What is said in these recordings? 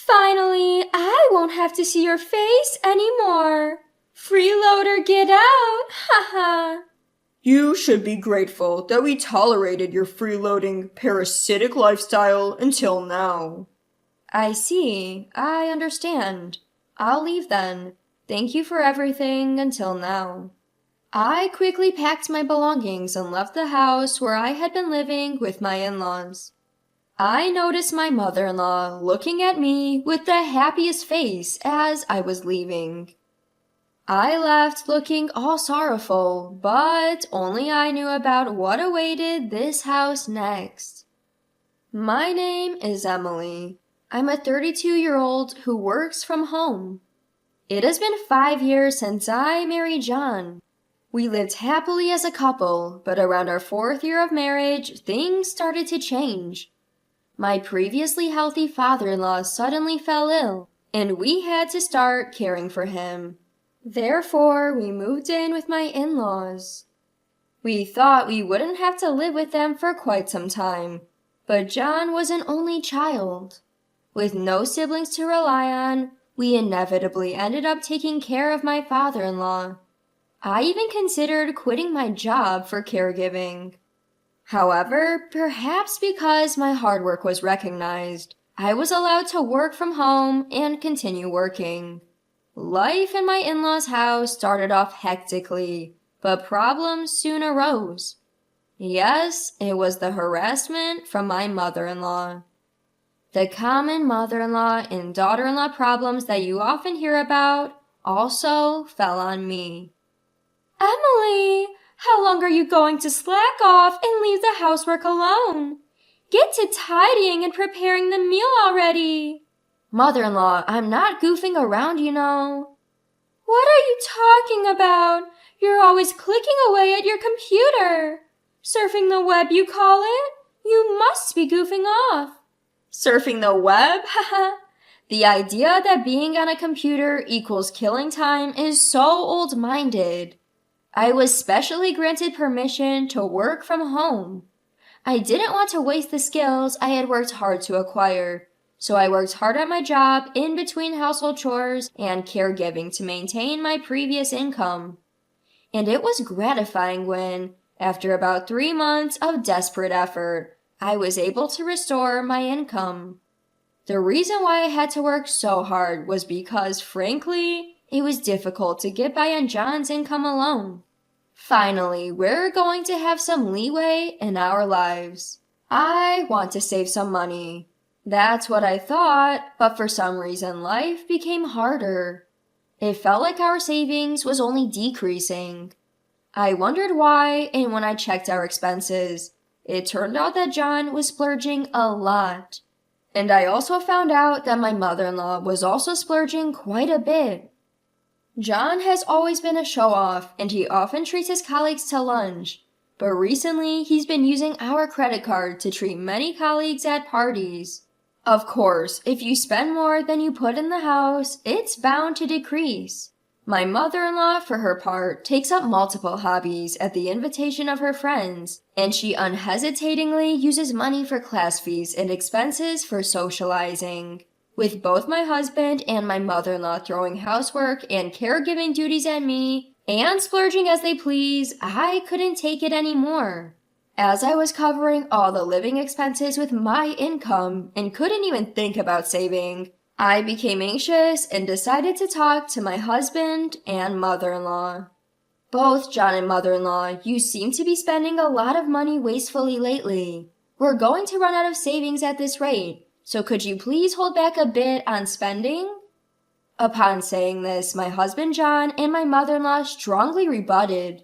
Finally, I won't have to see your face anymore. Freeloader, get out! Haha. You should be grateful that we tolerated your freeloading, parasitic lifestyle until now. I see. I understand. I'll leave then. Thank you for everything until now. I quickly packed my belongings and left the house where I had been living with my in-laws. I noticed my mother-in-law looking at me with the happiest face as I was leaving. I left looking all sorrowful, but only I knew about what awaited this house next. My name is Emily. I'm a 32-year-old who works from home. It has been 5 years since I married John. We lived happily as a couple, but around our 4th year of marriage, things started to change. My previously healthy father-in-law suddenly fell ill, and we had to start caring for him. Therefore, we moved in with my in-laws. We thought we wouldn't have to live with them for quite some time, but John was an only child. With no siblings to rely on, we inevitably ended up taking care of my father-in-law. I even considered quitting my job for caregiving. However, perhaps because my hard work was recognized, I was allowed to work from home and continue working. Life in my in-laws' house started off hectically, but problems soon arose. Yes, it was the harassment from my mother-in-law. The common mother-in-law and daughter-in-law problems that you often hear about also fell on me. Emily, how long are you going to slack off and leave the housework alone? Get to tidying and preparing the meal already. Mother-in-law, I'm not goofing around, you know. What are you talking about? You're always clicking away at your computer. Surfing the web, you call it? You must be goofing off. Surfing the web? Haha. The idea that being on a computer equals killing time is so old-minded. I was specially granted permission to work from home. I didn't want to waste the skills I had worked hard to acquire, so I worked hard at my job in between household chores and caregiving to maintain my previous income. And it was gratifying when, after about 3 months of desperate effort, I was able to restore my income. The reason why I had to work so hard was because, frankly, it was difficult to get by on John's income alone. Finally, we're going to have some leeway in our lives. I want to save some money. That's what I thought, but for some reason life became harder. It felt like our savings was only decreasing. I wondered why, and when I checked our expenses, it turned out that John was splurging a lot. And I also found out that my mother-in-law was also splurging quite a bit. John has always been a show-off, and he often treats his colleagues to lunch. But recently, he's been using our credit card to treat many colleagues at parties. Of course, if you spend more than you put in the house, it's bound to decrease. My mother-in-law, for her part, takes up multiple hobbies at the invitation of her friends, and she unhesitatingly uses money for class fees and expenses for socializing. With both my husband and my mother-in-law throwing housework and caregiving duties at me, and splurging as they please, I couldn't take it anymore. As I was covering all the living expenses with my income and couldn't even think about saving, I became anxious and decided to talk to my husband and mother-in-law. Both John and mother-in-law, you seem to be spending a lot of money wastefully lately. We're going to run out of savings at this rate, so could you please hold back a bit on spending? Upon saying this, my husband John and my mother-in-law strongly rebutted.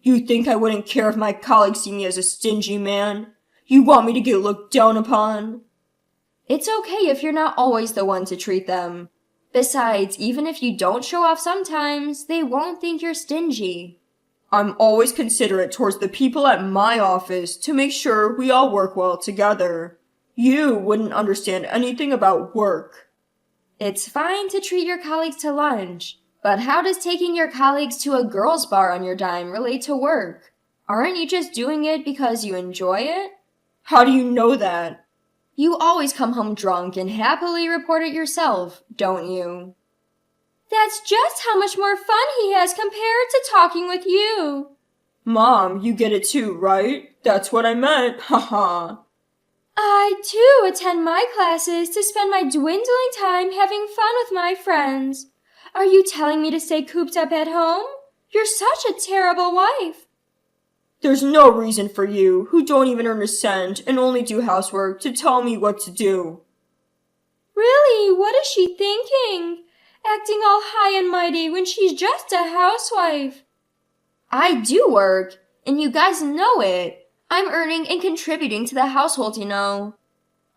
You think I wouldn't care if my colleagues see me as a stingy man? You want me to get looked down upon? It's okay if you're not always the one to treat them. Besides, even if you don't show off sometimes, they won't think you're stingy. I'm always considerate towards the people at my office to make sure we all work well together. You wouldn't understand anything about work. It's fine to treat your colleagues to lunch, but how does taking your colleagues to a girls' bar on your dime relate to work? Aren't you just doing it because you enjoy it? How do you know that? You always come home drunk and happily report it yourself, don't you? That's just how much more fun he has compared to talking with you. Mom, you get it too, right? That's what I meant, haha. I, too, attend my classes to spend my dwindling time having fun with my friends. Are you telling me to stay cooped up at home? You're such a terrible wife. There's no reason for you, who don't even earn a cent and only do housework, to tell me what to do. Really, what is she thinking? Acting all high and mighty when she's just a housewife. I do work, and you guys know it. I'm earning and contributing to the household, you know.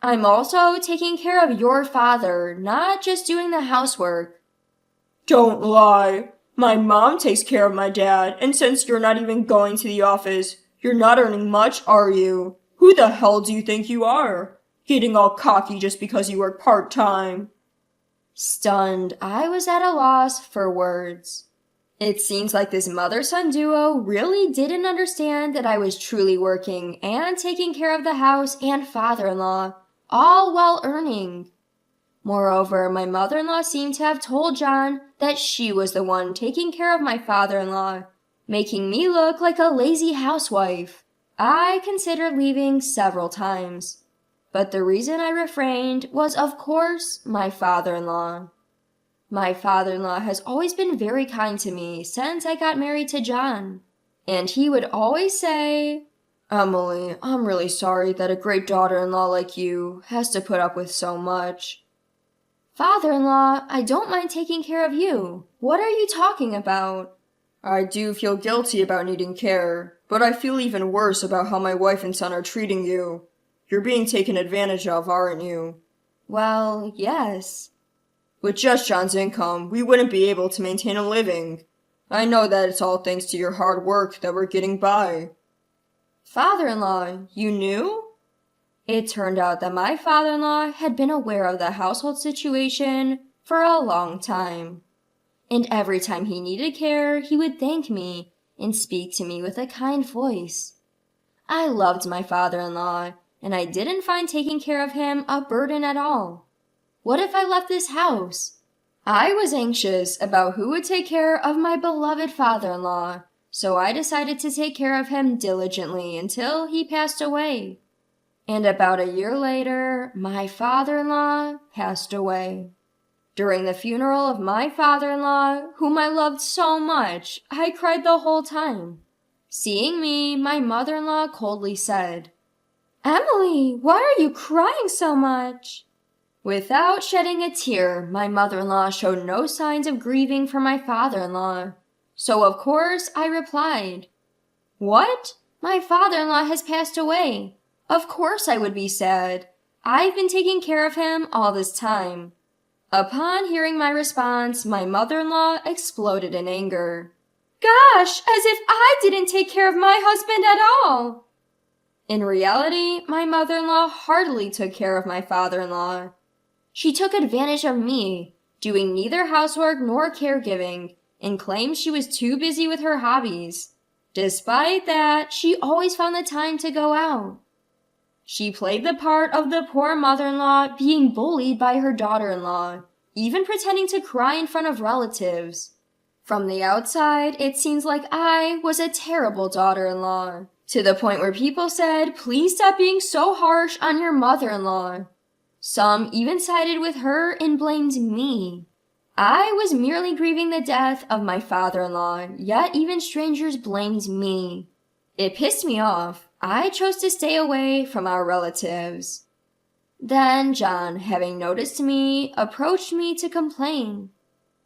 I'm also taking care of your father, not just doing the housework. Don't lie. My mom takes care of my dad, and since you're not even going to the office, you're not earning much, are you? Who the hell do you think you are? Getting all cocky just because you work part-time. Stunned, I was at a loss for words. It seems like this mother-son duo really didn't understand that I was truly working and taking care of the house and father-in-law, all while earning. Moreover, my mother-in-law seemed to have told John that she was the one taking care of my father-in-law, making me look like a lazy housewife. I considered leaving several times, but the reason I refrained was, of course, my father-in-law. My father-in-law has always been very kind to me since I got married to John, and he would always say, "Emily, I'm really sorry that a great daughter-in-law like you has to put up with so much." Father-in-law, I don't mind taking care of you. What are you talking about? I do feel guilty about needing care, but I feel even worse about how my wife and son are treating you. You're being taken advantage of, aren't you? Well, yes. With just John's income, we wouldn't be able to maintain a living. I know that it's all thanks to your hard work that we're getting by. Father-in-law, you knew? It turned out that my father-in-law had been aware of the household situation for a long time. And every time he needed care, he would thank me and speak to me with a kind voice. I loved my father-in-law, and I didn't find taking care of him a burden at all. What if I left this house? I was anxious about who would take care of my beloved father-in-law, so I decided to take care of him diligently until he passed away. And about a year later, my father-in-law passed away. During the funeral of my father-in-law, whom I loved so much, I cried the whole time. Seeing me, my mother-in-law coldly said, "Emily, why are you crying so much?" Without shedding a tear, my mother-in-law showed no signs of grieving for my father-in-law. So of course I replied, "What? My father-in-law has passed away. Of course I would be sad. I've been taking care of him all this time." Upon hearing my response, my mother-in-law exploded in anger. "Gosh, as if I didn't take care of my husband at all!" In reality, my mother-in-law heartily took care of my father-in-law. She took advantage of me, doing neither housework nor caregiving, and claimed she was too busy with her hobbies. Despite that, she always found the time to go out. She played the part of the poor mother-in-law being bullied by her daughter-in-law, even pretending to cry in front of relatives. From the outside, it seems like I was a terrible daughter-in-law, to the point where people said, "Please stop being so harsh on your mother-in-law." Some even sided with her and blamed me. I was merely grieving the death of my father-in-law, yet even strangers blamed me. It pissed me off. I chose to stay away from our relatives. Then John, having noticed me, approached me to complain.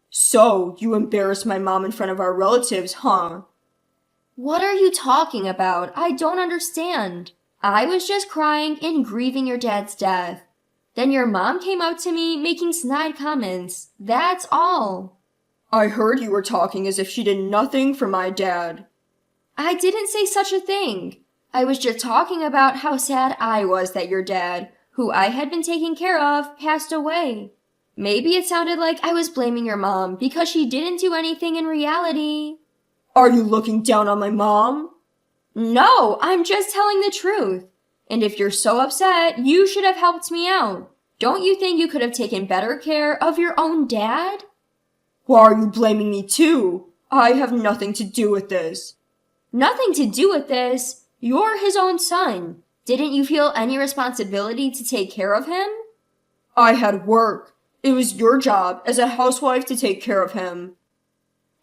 "So, you embarrassed my mom in front of our relatives, huh?" "What are you talking about? I don't understand. I was just crying and grieving your dad's death. Then your mom came out to me making snide comments. That's all." "I heard you were talking as if she did nothing for my dad." "I didn't say such a thing. I was just talking about how sad I was that your dad, who I had been taking care of, passed away. Maybe it sounded like I was blaming your mom because she didn't do anything in reality." "Are you looking down on my mom?" "No, I'm just telling the truth. And if you're so upset, you should have helped me out. Don't you think you could have taken better care of your own dad? Why are you blaming me too? I have nothing to do with this. Nothing to do with this. You're his own son. Didn't you feel any responsibility to take care of him? I had work. It was your job as a housewife to take care of him.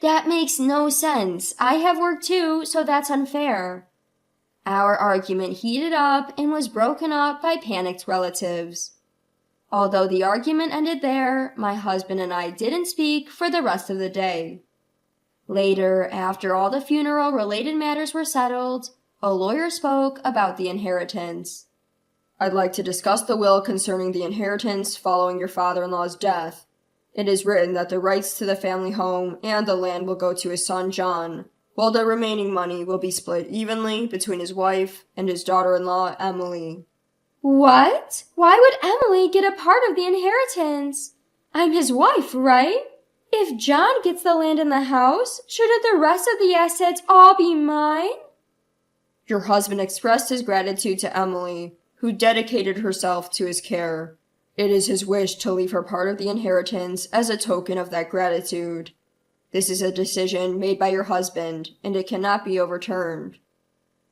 That makes no sense. I have work too, so that's unfair. Our argument heated up and was broken up by panicked relatives. Although the argument ended there, my husband and I didn't speak for the rest of the day. Later, after all the funeral-related matters were settled, a lawyer spoke about the inheritance. I'd like to discuss the will concerning the inheritance following your father-in-law's death. It is written that the rights to the family home and the land will go to his son John, while the remaining money will be split evenly between his wife and his daughter-in-law Emily. What? Why would Emily get a part of the inheritance? I'm his wife, right? If John gets the land and the house, shouldn't the rest of the assets all be mine? Your husband expressed his gratitude to Emily, who dedicated herself to his care. It is his wish to leave her part of the inheritance as a token of that gratitude. This is a decision made by your husband, and it cannot be overturned.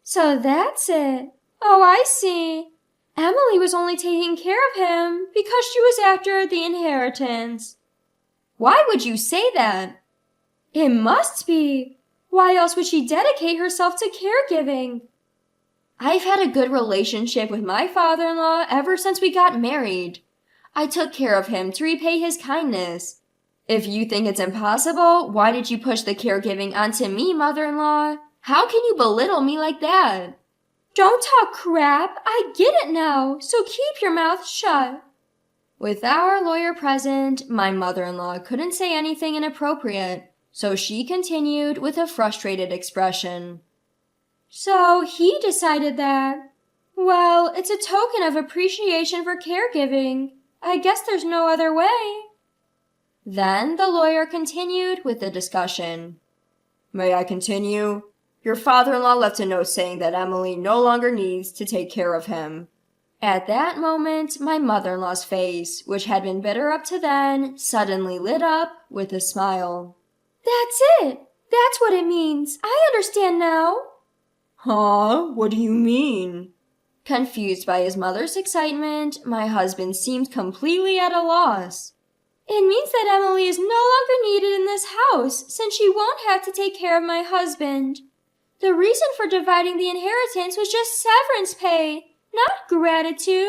So that's it. Oh, I see. Emily was only taking care of him because she was after the inheritance. Why would you say that? It must be. Why else would she dedicate herself to caregiving? I've had a good relationship with my father-in-law ever since we got married. I took care of him to repay his kindness. If you think it's impossible, why did you push the caregiving onto me, mother-in-law? How can you belittle me like that? Don't talk crap. I get it now, so keep your mouth shut. With our lawyer present, my mother-in-law couldn't say anything inappropriate, so she continued with a frustrated expression. So he decided that. Well, it's a token of appreciation for caregiving. I guess there's no other way. Then the lawyer continued with the discussion. May I continue? Your father-in-law left a note saying that Emily no longer needs to take care of him. At that moment, my mother-in-law's face, which had been bitter up to then, suddenly lit up with a smile. That's it! That's what it means! I understand now! Huh? What do you mean? Confused by his mother's excitement, my husband seemed completely at a loss. It means that Emily is no longer needed in this house, since she won't have to take care of my husband. The reason for dividing the inheritance was just severance pay, not gratitude.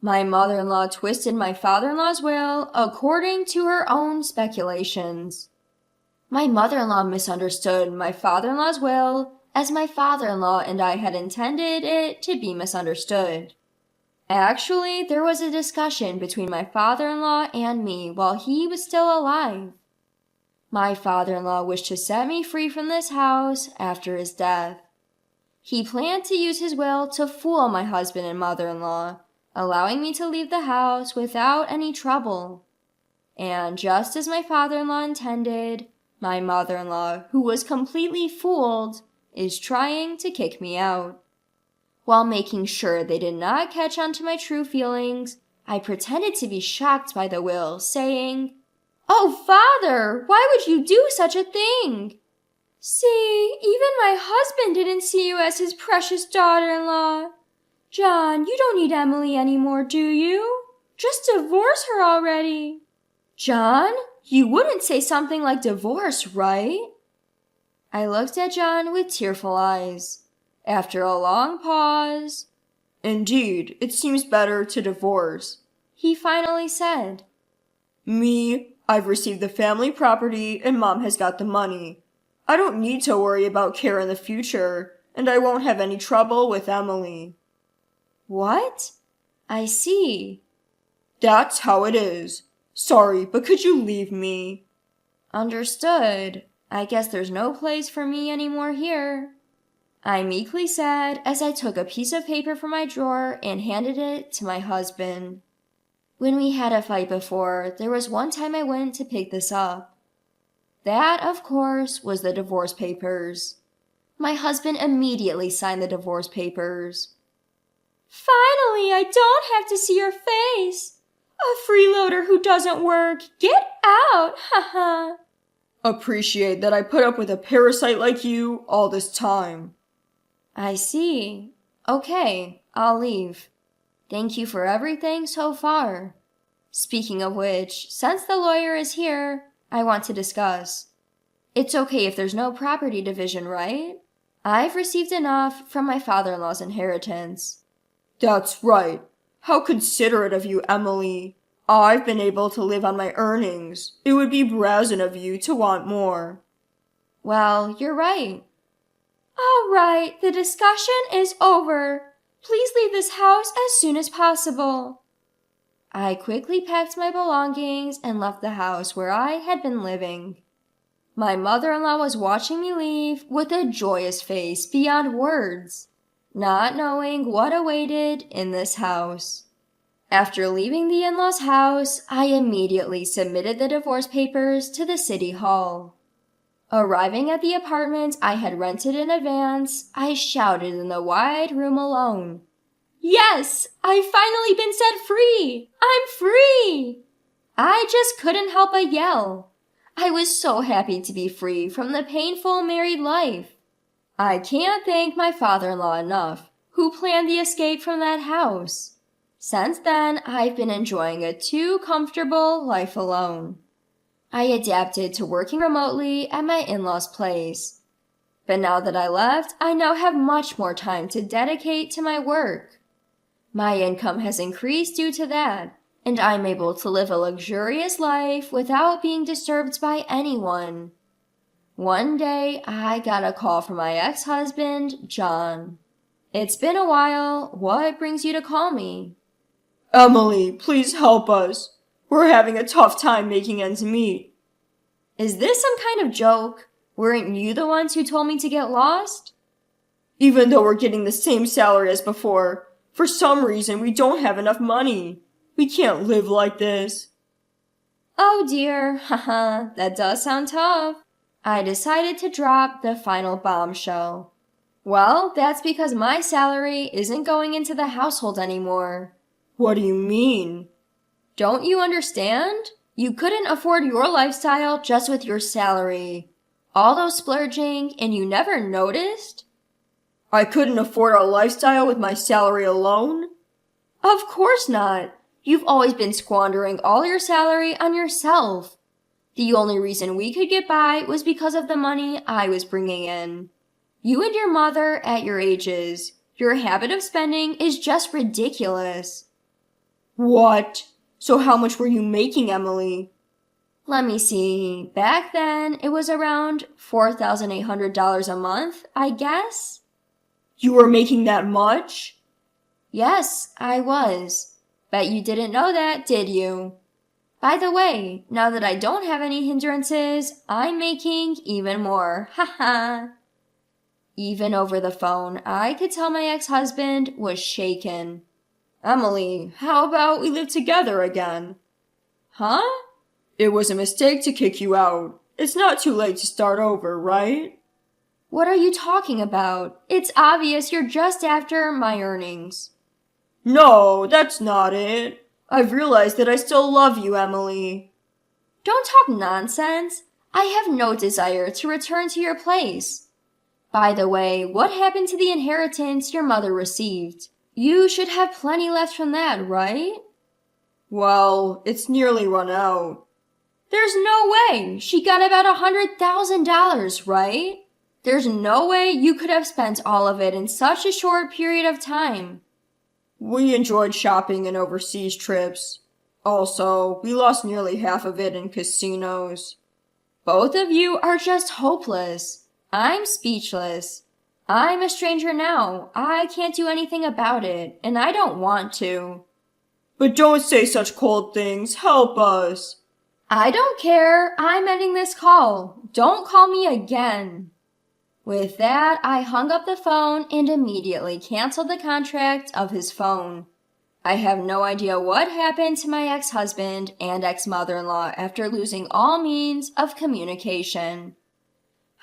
My mother-in-law twisted my father-in-law's will according to her own speculations. My mother-in-law misunderstood my father-in-law's will as my father-in-law and I had intended it to be misunderstood. Actually, there was a discussion between my father-in-law and me while he was still alive. My father-in-law wished to set me free from this house after his death. He planned to use his will to fool my husband and mother-in-law, allowing me to leave the house without any trouble. And just as my father-in-law intended, my mother-in-law, who was completely fooled, is trying to kick me out. While making sure they did not catch on to my true feelings, I pretended to be shocked by the will, saying, "Oh, Father, why would you do such a thing? See, even my husband didn't see you as his precious daughter-in-law. John, you don't need Emily anymore, do you? Just divorce her already." John, you wouldn't say something like divorce, right? I looked at John with tearful eyes. After a long pause, Indeed, it seems better to divorce, he finally said. Me, I've received the family property and Mom has got the money. I don't need to worry about care in the future, and I won't have any trouble with Emily. What? I see. That's how it is. Sorry, but could you leave me? Understood. I guess there's no place for me anymore here. I meekly said as I took a piece of paper from my drawer and handed it to my husband. When we had a fight before, there was one time I went to pick this up. That, of course, was the divorce papers. My husband immediately signed the divorce papers. Finally, I don't have to see your face. A freeloader who doesn't work. Get out, haha. Appreciate that I put up with a parasite like you all this time. I see. Okay, I'll leave. Thank you for everything so far. Speaking of which, since the lawyer is here, I want to discuss. It's okay if there's no property division, right? I've received enough from my father-in-law's inheritance. That's right. How considerate of you, Emily. I've been able to live on my earnings. It would be brazen of you to want more. Well, you're right. All right, the discussion is over. Please leave this house as soon as possible. I quickly packed my belongings and left the house where I had been living. My mother-in-law was watching me leave with a joyous face beyond words, not knowing what awaited in this house. After leaving the in-laws' house, I immediately submitted the divorce papers to the city hall. Arriving at the apartment I had rented in advance, I shouted in the wide room alone. Yes, I've finally been set free! I'm free! I just couldn't help but yell. I was so happy to be free from the painful married life. I can't thank my father-in-law enough, who planned the escape from that house. Since then, I've been enjoying a too comfortable life alone. I adapted to working remotely at my in-laws' place. But now that I left, I now have much more time to dedicate to my work. My income has increased due to that, and I'm able to live a luxurious life without being disturbed by anyone. One day, I got a call from my ex-husband, John. It's been a while. What brings you to call me? Emily, please help us. We're having a tough time making ends meet. Is this some kind of joke? Weren't you the ones who told me to get lost? Even though we're getting the same salary as before, for some reason we don't have enough money. We can't live like this. Oh dear, haha, that does sound tough. I decided to drop the final bombshell. Well, that's because my salary isn't going into the household anymore. What do you mean? Don't you understand? You couldn't afford your lifestyle just with your salary. All those splurging, and you never noticed? I couldn't afford our lifestyle with my salary alone? Of course not. You've always been squandering all your salary on yourself. The only reason we could get by was because of the money I was bringing in. You and your mother at your ages, your habit of spending is just ridiculous. What? So how much were you making, Emily? Let me see. Back then, it was around $4,800 a month, I guess. You were making that much? Yes, I was. Bet you didn't know that, did you? By the way, now that I don't have any hindrances, I'm making even more. Haha. Even over the phone, I could tell my ex-husband was shaken. Emily, how about we live together again? Huh? It was a mistake to kick you out. It's not too late to start over, right? What are you talking about? It's obvious you're just after my earnings. No, that's not it. I've realized that I still love you, Emily. Don't talk nonsense. I have no desire to return to your place. By the way, what happened to the inheritance your mother received? You should have plenty left from that, right? Well, it's nearly run out. There's no way. She got about $100,000, right? There's no way you could have spent all of it in such a short period of time. We enjoyed shopping and overseas trips. Also, we lost nearly half of it in casinos. Both of you are just hopeless. I'm speechless. I'm a stranger now. I can't do anything about it, and I don't want to. But don't say such cold things. Help us. I don't care. I'm ending this call. Don't call me again. With that, I hung up the phone and immediately canceled the contract of his phone. I have no idea what happened to my ex-husband and ex-mother-in-law after losing all means of communication.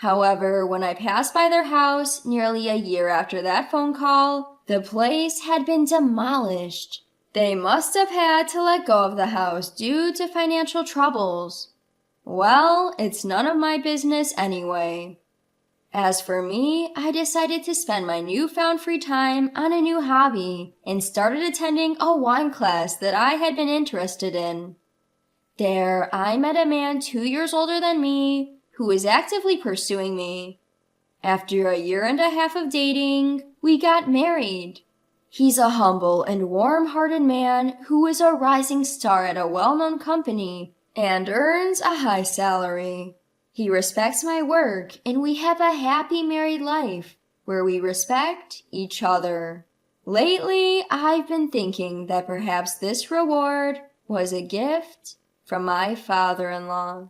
However, when I passed by their house nearly a year after that phone call, The place had been demolished. They must have had to let go of the house due to financial troubles. Well, it's none of my business anyway. As for me, I decided to spend my newfound free time on a new hobby and started attending a wine class that I had been interested in. There, I met a man 2 years older than me who was actively pursuing me. After a year and a half of dating, we got married. He's a humble and warm-hearted man who is a rising star at a well-known company and earns a high salary. He respects my work, and we have a happy married life where we respect each other. Lately, I've been thinking that perhaps this reward was a gift from my father-in-law.